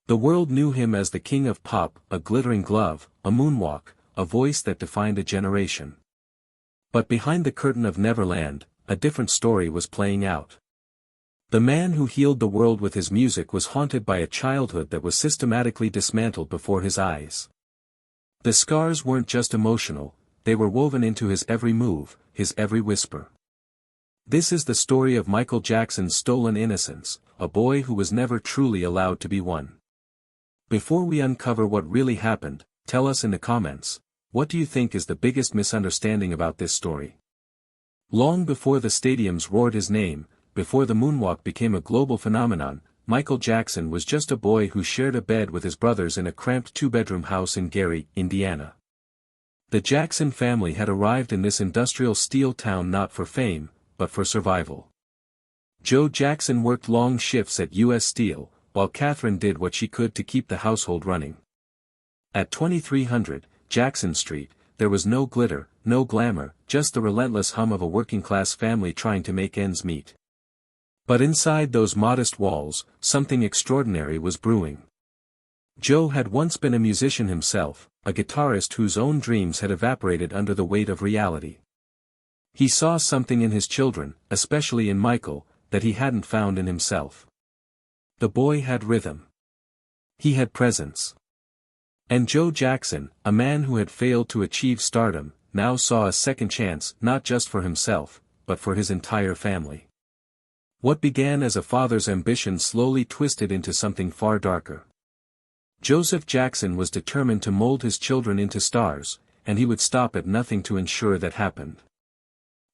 The world knew him as the king of pop, a glittering glove, a moonwalk, a voice that defined a generation. But behind the curtain of Neverland, a different story was playing out. The man who healed the world with his music was haunted by a childhood that was systematically dismantled before his eyes. The scars weren't just emotional, they were woven into his every move, his every whisper. This is the story of Michael Jackson's stolen innocence, a boy who was never truly allowed to be one. Before we uncover what really happened, tell us in the comments, what do you think is the biggest misunderstanding about this story? Long before the stadiums roared his name, before the moonwalk became a global phenomenon, Michael Jackson was just a boy who shared a bed with his brothers in a cramped two-bedroom house in Gary, Indiana. The Jackson family had arrived in this industrial steel town not for fame, but for survival. Joe Jackson worked long shifts at U.S. Steel, while Catherine did what she could to keep the household running. At 2300 Jackson Street, there was no glitter, no glamour, just the relentless hum of a working-class family trying to make ends meet. But inside those modest walls, something extraordinary was brewing. Joe had once been a musician himself, a guitarist whose own dreams had evaporated under the weight of reality. He saw something in his children, especially in Michael, that he hadn't found in himself. The boy had rhythm. He had presence. And Joe Jackson, a man who had failed to achieve stardom, now saw a second chance not just for himself, but for his entire family. What began as a father's ambition slowly twisted into something far darker. Joseph Jackson was determined to mold his children into stars, and he would stop at nothing to ensure that happened.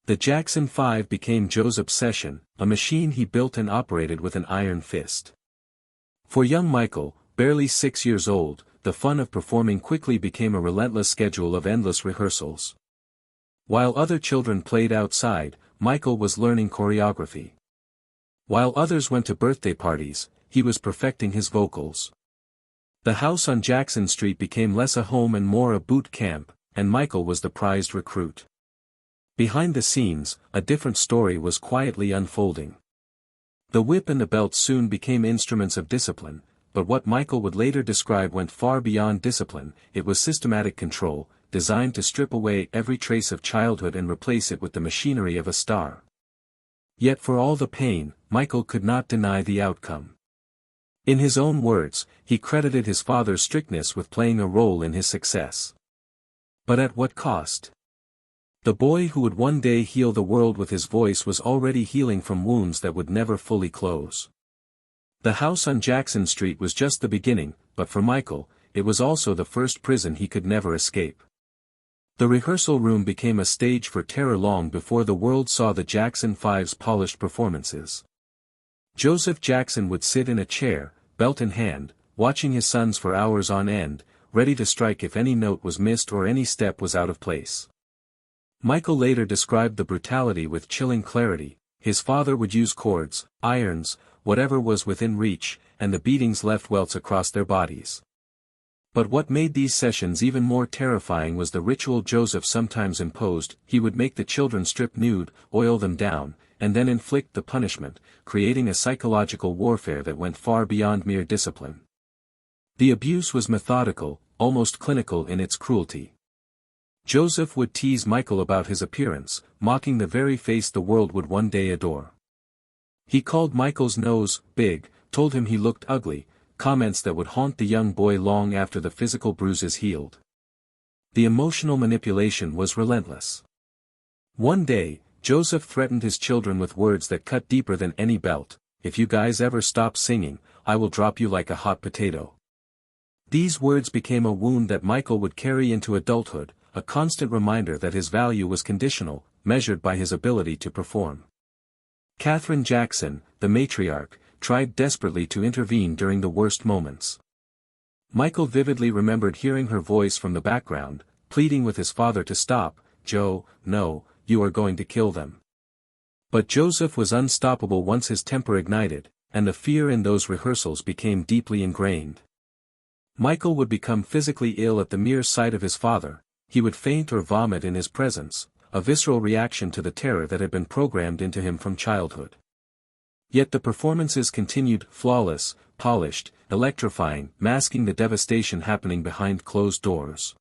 The Jackson 5 became Joe's obsession, a machine he built and operated with an iron fist. For young Michael, barely 6 years old, the fun of performing quickly became a relentless schedule of endless rehearsals. While other children played outside, Michael was learning choreography. While others went to birthday parties, he was perfecting his vocals. The house on Jackson Street became less a home and more a boot camp, and Michael was the prized recruit. Behind the scenes, a different story was quietly unfolding. The whip and the belt soon became instruments of discipline, but what Michael would later describe went far beyond discipline. It was systematic control, designed to strip away every trace of childhood and replace it with the machinery of a star. Yet for all the pain, Michael could not deny the outcome. In his own words, he credited his father's strictness with playing a role in his success. But at what cost? The boy who would one day heal the world with his voice was already healing from wounds that would never fully close. The house on Jackson Street was just the beginning, but for Michael, it was also the first prison he could never escape. The rehearsal room became a stage for terror long before the world saw the Jackson 5's polished performances. Joseph Jackson would sit in a chair, belt in hand, watching his sons for hours on end, ready to strike if any note was missed or any step was out of place. Michael later described the brutality with chilling clarity. His father would use cords, irons, whatever was within reach, and the beatings left welts across their bodies. But what made these sessions even more terrifying was the ritual Joseph sometimes imposed. He would make the children strip nude, oil them down, and then inflict the punishment, creating a psychological warfare that went far beyond mere discipline. The abuse was methodical, almost clinical in its cruelty. Joseph would tease Michael about his appearance, mocking the very face the world would one day adore. He called Michael's nose big, told him he looked ugly, comments that would haunt the young boy long after the physical bruises healed. The emotional manipulation was relentless. One day, Joseph threatened his children with words that cut deeper than any belt. "If you guys ever stop singing, I will drop you like a hot potato." These words became a wound that Michael would carry into adulthood, a constant reminder that his value was conditional, measured by his ability to perform. Catherine Jackson, the matriarch, tried desperately to intervene during the worst moments. Michael vividly remembered hearing her voice from the background, pleading with his father to stop. "Joe, no, you are going to kill them." But Joseph was unstoppable once his temper ignited, and the fear in those rehearsals became deeply ingrained. Michael would become physically ill at the mere sight of his father. He would faint or vomit in his presence, a visceral reaction to the terror that had been programmed into him from childhood. Yet the performances continued, flawless, polished, electrifying, masking the devastation happening behind closed doors.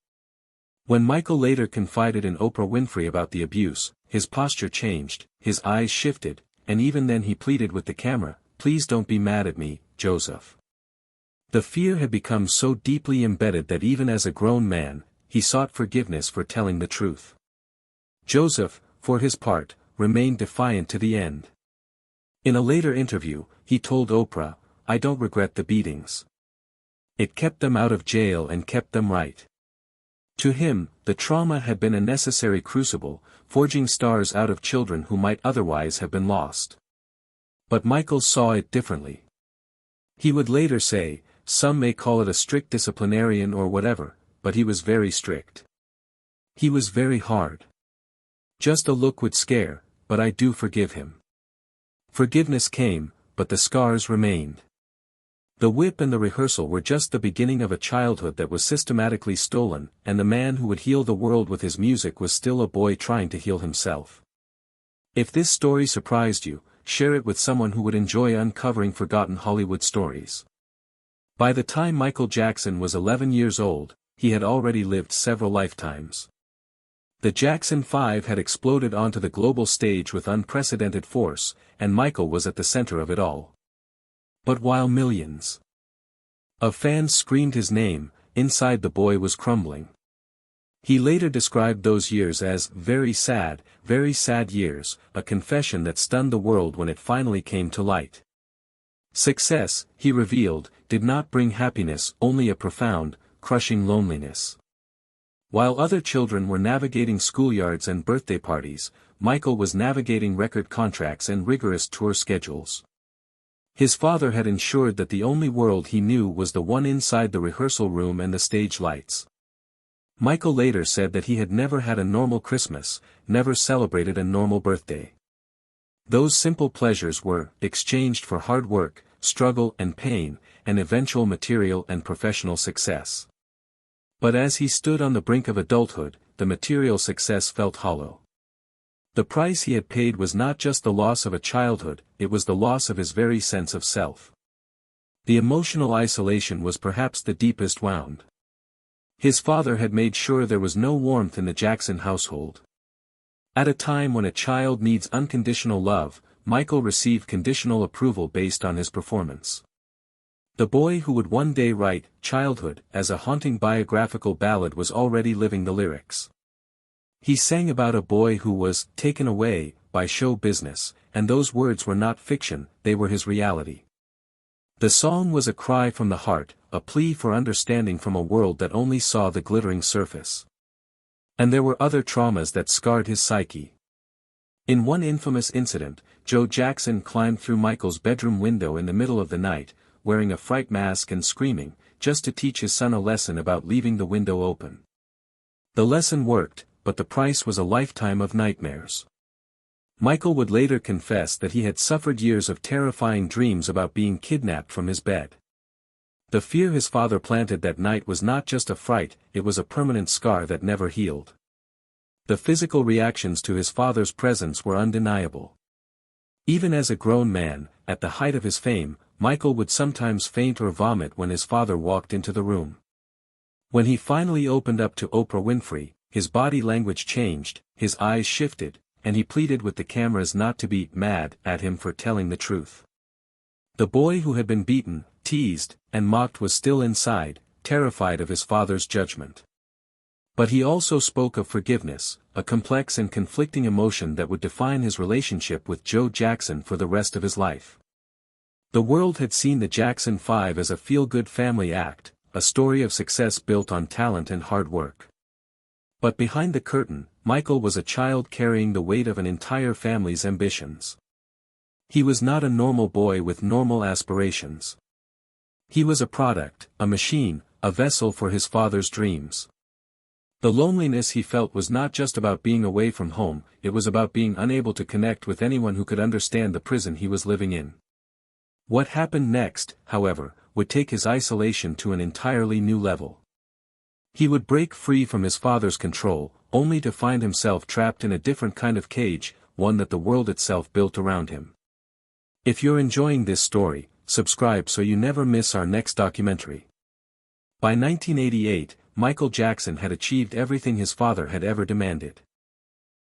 When Michael later confided in Oprah Winfrey about the abuse, his posture changed, his eyes shifted, and even then he pleaded with the camera, "Please don't be mad at me, Joseph." The fear had become so deeply embedded that even as a grown man, he sought forgiveness for telling the truth. Joseph, for his part, remained defiant to the end. In a later interview, he told Oprah, "I don't regret the beatings. It kept them out of jail and kept them right." To him, the trauma had been a necessary crucible, forging stars out of children who might otherwise have been lost. But Michael saw it differently. He would later say, "Some may call it a strict disciplinarian or whatever, but he was very strict. He was very hard. Just a look would scare, but I do forgive him." Forgiveness came, but the scars remained. The whip and the rehearsal were just the beginning of a childhood that was systematically stolen, and the man who would heal the world with his music was still a boy trying to heal himself. If this story surprised you, share it with someone who would enjoy uncovering forgotten Hollywood stories. By the time Michael Jackson was 11 years old, he had already lived several lifetimes. The Jackson 5 had exploded onto the global stage with unprecedented force, and Michael was at the center of it all. But while millions of fans screamed his name, inside the boy was crumbling. He later described those years as very sad years, a confession that stunned the world when it finally came to light. Success, he revealed, did not bring happiness, only a profound, crushing loneliness. While other children were navigating schoolyards and birthday parties, Michael was navigating record contracts and rigorous tour schedules. His father had ensured that the only world he knew was the one inside the rehearsal room and the stage lights. Michael later said that he had never had a normal Christmas, never celebrated a normal birthday. Those simple pleasures were exchanged for hard work, struggle and pain, and eventual material and professional success. But as he stood on the brink of adulthood, the material success felt hollow. The price he had paid was not just the loss of a childhood, it was the loss of his very sense of self. The emotional isolation was perhaps the deepest wound. His father had made sure there was no warmth in the Jackson household. At a time when a child needs unconditional love, Michael received conditional approval based on his performance. The boy who would one day write "Childhood" as a haunting biographical ballad was already living the lyrics. He sang about a boy who was taken away by show business, and those words were not fiction, they were his reality. The song was a cry from the heart, a plea for understanding from a world that only saw the glittering surface. And there were other traumas that scarred his psyche. In one infamous incident, Joe Jackson climbed through Michael's bedroom window in the middle of the night, wearing a fright mask and screaming, just to teach his son a lesson about leaving the window open. The lesson worked, but the price was a lifetime of nightmares. Michael would later confess that he had suffered years of terrifying dreams about being kidnapped from his bed. The fear his father planted that night was not just a fright, it was a permanent scar that never healed. The physical reactions to his father's presence were undeniable. Even as a grown man, at the height of his fame, Michael would sometimes faint or vomit when his father walked into the room. When he finally opened up to Oprah Winfrey, his body language changed, his eyes shifted, and he pleaded with the cameras not to be mad at him for telling the truth. The boy who had been beaten, teased, and mocked was still inside, terrified of his father's judgment. But he also spoke of forgiveness, a complex and conflicting emotion that would define his relationship with Joe Jackson for the rest of his life. The world had seen the Jackson 5 as a feel-good family act, a story of success built on talent and hard work. But behind the curtain, Michael was a child carrying the weight of an entire family's ambitions. He was not a normal boy with normal aspirations. He was a product, a machine, a vessel for his father's dreams. The loneliness he felt was not just about being away from home, it was about being unable to connect with anyone who could understand the prison he was living in. What happened next, however, would take his isolation to an entirely new level. He would break free from his father's control, only to find himself trapped in a different kind of cage, one that the world itself built around him. If you're enjoying this story, subscribe so you never miss our next documentary. By 1988, Michael Jackson had achieved everything his father had ever demanded.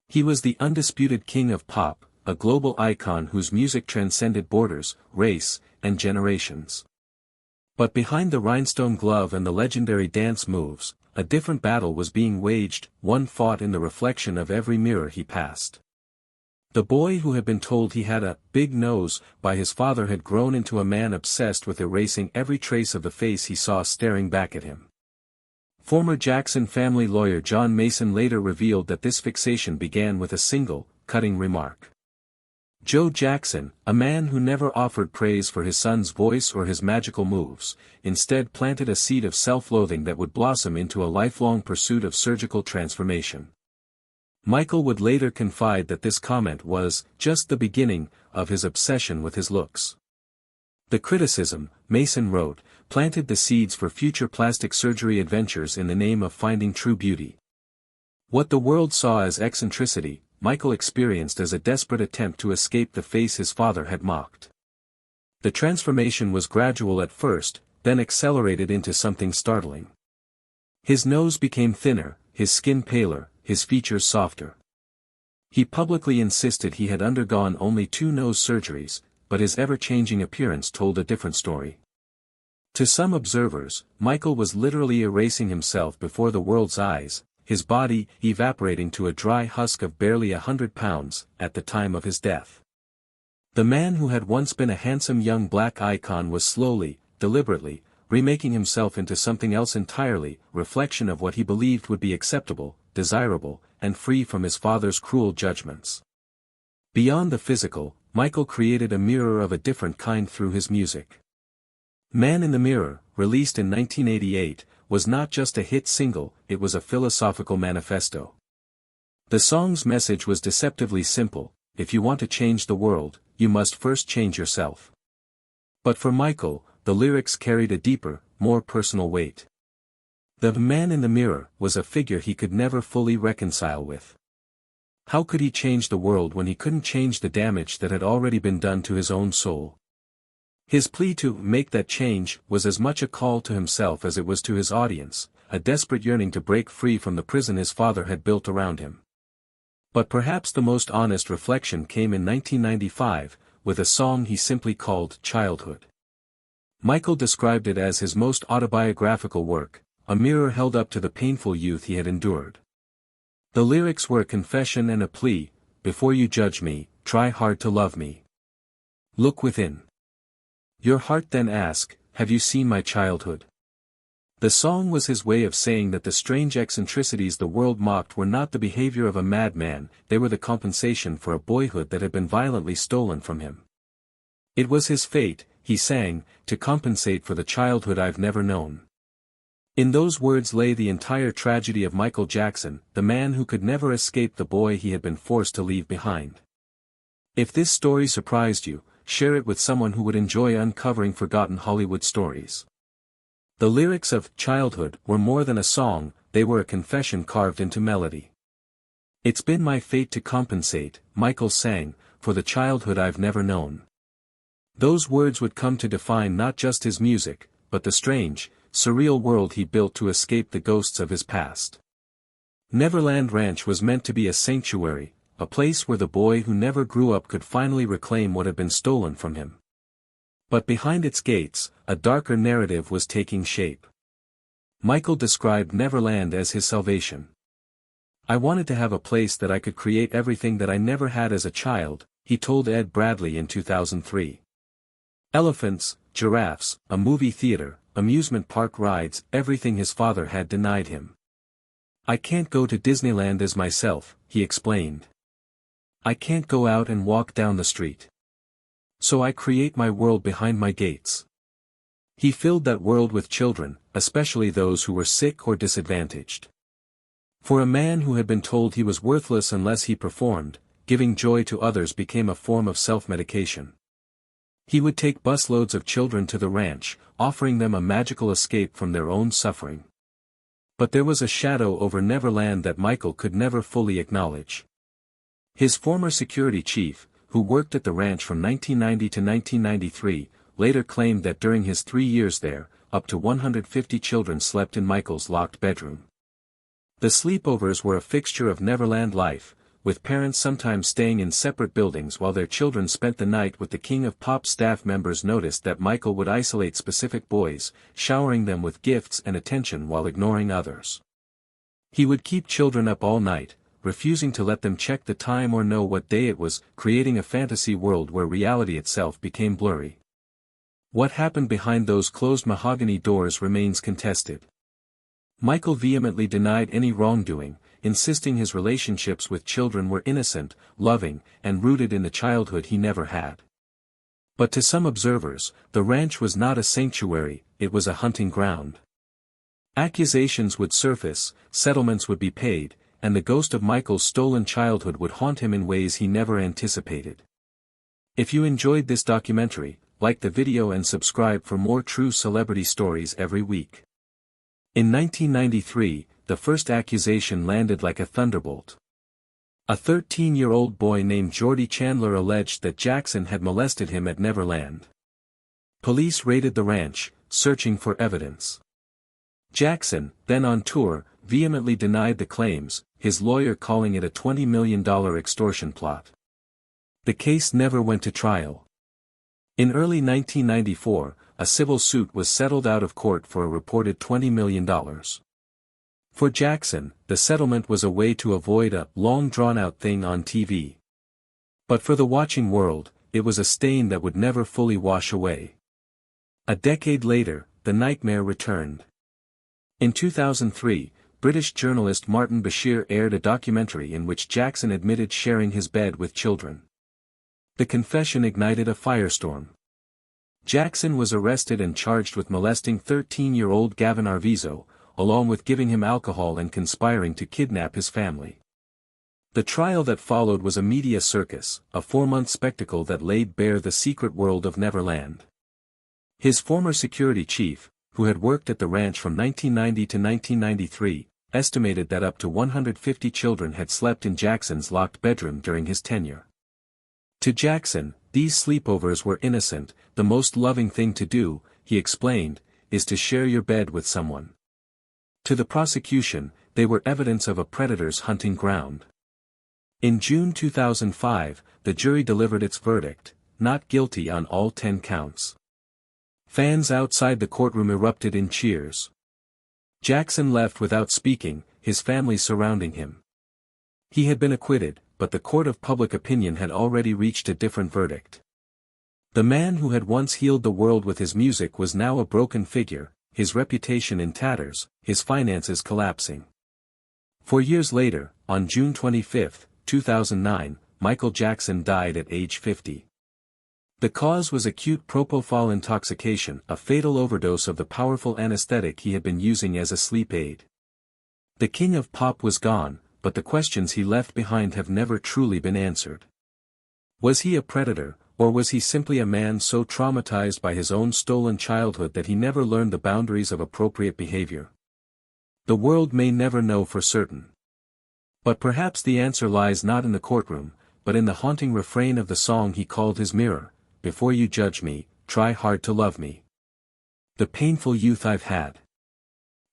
He was the undisputed king of pop, a global icon whose music transcended borders, race, and generations. But behind the rhinestone glove and the legendary dance moves, a different battle was being waged, one fought in the reflection of every mirror he passed. The boy who had been told he had a big nose by his father had grown into a man obsessed with erasing every trace of the face he saw staring back at him. Former Jackson family lawyer John Mason later revealed that this fixation began with a single, cutting remark. Joe Jackson, a man who never offered praise for his son's voice or his magical moves, instead planted a seed of self-loathing that would blossom into a lifelong pursuit of surgical transformation. Michael would later confide that this comment was just the beginning of his obsession with his looks. The criticism, Mason wrote, planted the seeds for future plastic surgery adventures in the name of finding true beauty. What the world saw as eccentricity, Michael experienced as a desperate attempt to escape the face his father had mocked. The transformation was gradual at first, then accelerated into something startling. His nose became thinner, his skin paler, his features softer. He publicly insisted he had undergone only 2 nose surgeries, but his ever-changing appearance told a different story. To some observers, Michael was literally erasing himself before the world's eyes, his body evaporating to a dry husk of barely 100 pounds, at the time of his death. The man who had once been a handsome young black icon was slowly, deliberately, remaking himself into something else entirely, reflection of what he believed would be acceptable, desirable, and free from his father's cruel judgments. Beyond the physical, Michael created a mirror of a different kind through his music. Man in the Mirror, released in 1988, was not just a hit single, it was a philosophical manifesto. The song's message was deceptively simple: if you want to change the world, you must first change yourself. But for Michael, the lyrics carried a deeper, more personal weight. The man in the mirror was a figure he could never fully reconcile with. How could he change the world when he couldn't change the damage that had already been done to his own soul? His plea to make that change was as much a call to himself as it was to his audience, a desperate yearning to break free from the prison his father had built around him. But perhaps the most honest reflection came in 1995, with a song he simply called Childhood. Michael described it as his most autobiographical work, a mirror held up to the painful youth he had endured. The lyrics were a confession and a plea: before you judge me, try hard to love me. Look within your heart, then ask, have you seen my childhood? The song was his way of saying that the strange eccentricities the world mocked were not the behavior of a madman, they were the compensation for a boyhood that had been violently stolen from him. It was his fate, he sang, to compensate for the childhood I've never known. In those words lay the entire tragedy of Michael Jackson, the man who could never escape the boy he had been forced to leave behind. If this story surprised you, share it with someone who would enjoy uncovering forgotten Hollywood stories. The lyrics of Childhood were more than a song, they were a confession carved into melody. It's been my fate to compensate, Michael sang, for the childhood I've never known. Those words would come to define not just his music, but the strange, surreal world he built to escape the ghosts of his past. Neverland Ranch was meant to be a sanctuary, a place where the boy who never grew up could finally reclaim what had been stolen from him. But behind its gates, a darker narrative was taking shape. Michael described Neverland as his salvation. I wanted to have a place that I could create everything that I never had as a child, he told Ed Bradley in 2003. Elephants, giraffes, a movie theater, amusement park rides, everything his father had denied him. I can't go to Disneyland as myself, he explained. I can't go out and walk down the street. So I create my world behind my gates. He filled that world with children, especially those who were sick or disadvantaged. For a man who had been told he was worthless unless he performed, giving joy to others became a form of self-medication. He would take busloads of children to the ranch, offering them a magical escape from their own suffering. But there was a shadow over Neverland that Michael could never fully acknowledge. His former security chief, who worked at the ranch from 1990 to 1993, later claimed that during his 3 years there, up to 150 children slept in Michael's locked bedroom. The sleepovers were a fixture of Neverland life, with parents sometimes staying in separate buildings while their children spent the night with the King of Pop. Staff members noticed that Michael would isolate specific boys, showering them with gifts and attention while ignoring others. He would keep children up all night, refusing to let them check the time or know what day it was, creating a fantasy world where reality itself became blurry. What happened behind those closed mahogany doors remains contested. Michael vehemently denied any wrongdoing, insisting his relationships with children were innocent, loving, and rooted in the childhood he never had. But to some observers, the ranch was not a sanctuary, it was a hunting ground. Accusations would surface, settlements would be paid, and the ghost of Michael's stolen childhood would haunt him in ways he never anticipated. If you enjoyed this documentary, like the video and subscribe for more true celebrity stories every week. In 1993, the first accusation landed like a thunderbolt. A 13-year-old boy named Jordy Chandler alleged that Jackson had molested him at Neverland. Police raided the ranch, searching for evidence. Jackson, then on tour, vehemently denied the claims, his lawyer calling it a $20 million extortion plot. The case never went to trial. In early 1994, a civil suit was settled out of court for a reported $20 million. For Jackson, the settlement was a way to avoid a long-drawn-out thing on TV. But for the watching world, it was a stain that would never fully wash away. A decade later, the nightmare returned. In 2003, British journalist Martin Bashir aired a documentary in which Jackson admitted sharing his bed with children. The confession ignited a firestorm. Jackson was arrested and charged with molesting 13-year-old Gavin Arvizo, along with giving him alcohol and conspiring to kidnap his family. The trial that followed was a media circus, a 4-month spectacle that laid bare the secret world of Neverland. His former security chief, who had worked at the ranch from 1990 to 1993, estimated that up to 150 children had slept in Jackson's locked bedroom during his tenure. To Jackson, these sleepovers were innocent, the most loving thing to do, he explained, is to share your bed with someone. To the prosecution, they were evidence of a predator's hunting ground. In June 2005, the jury delivered its verdict, not guilty on all 10 counts. Fans outside the courtroom erupted in cheers. Jackson left without speaking, his family surrounding him. He had been acquitted, but the court of public opinion had already reached a different verdict. The man who had once healed the world with his music was now a broken figure, his reputation in tatters, his finances collapsing. 4 years later, on June 25, 2009, Michael Jackson died at age 50. The cause was acute propofol intoxication, a fatal overdose of the powerful anesthetic he had been using as a sleep aid. The king of pop was gone, but the questions he left behind have never truly been answered. Was he a predator, or was he simply a man so traumatized by his own stolen childhood that he never learned the boundaries of appropriate behavior? The world may never know for certain. But perhaps the answer lies not in the courtroom, but in the haunting refrain of the song he called his mirror, "Before you judge me, try hard to love me. The painful youth I've had."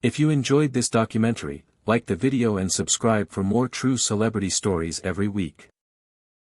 If you enjoyed this documentary, like the video and subscribe for more true celebrity stories every week.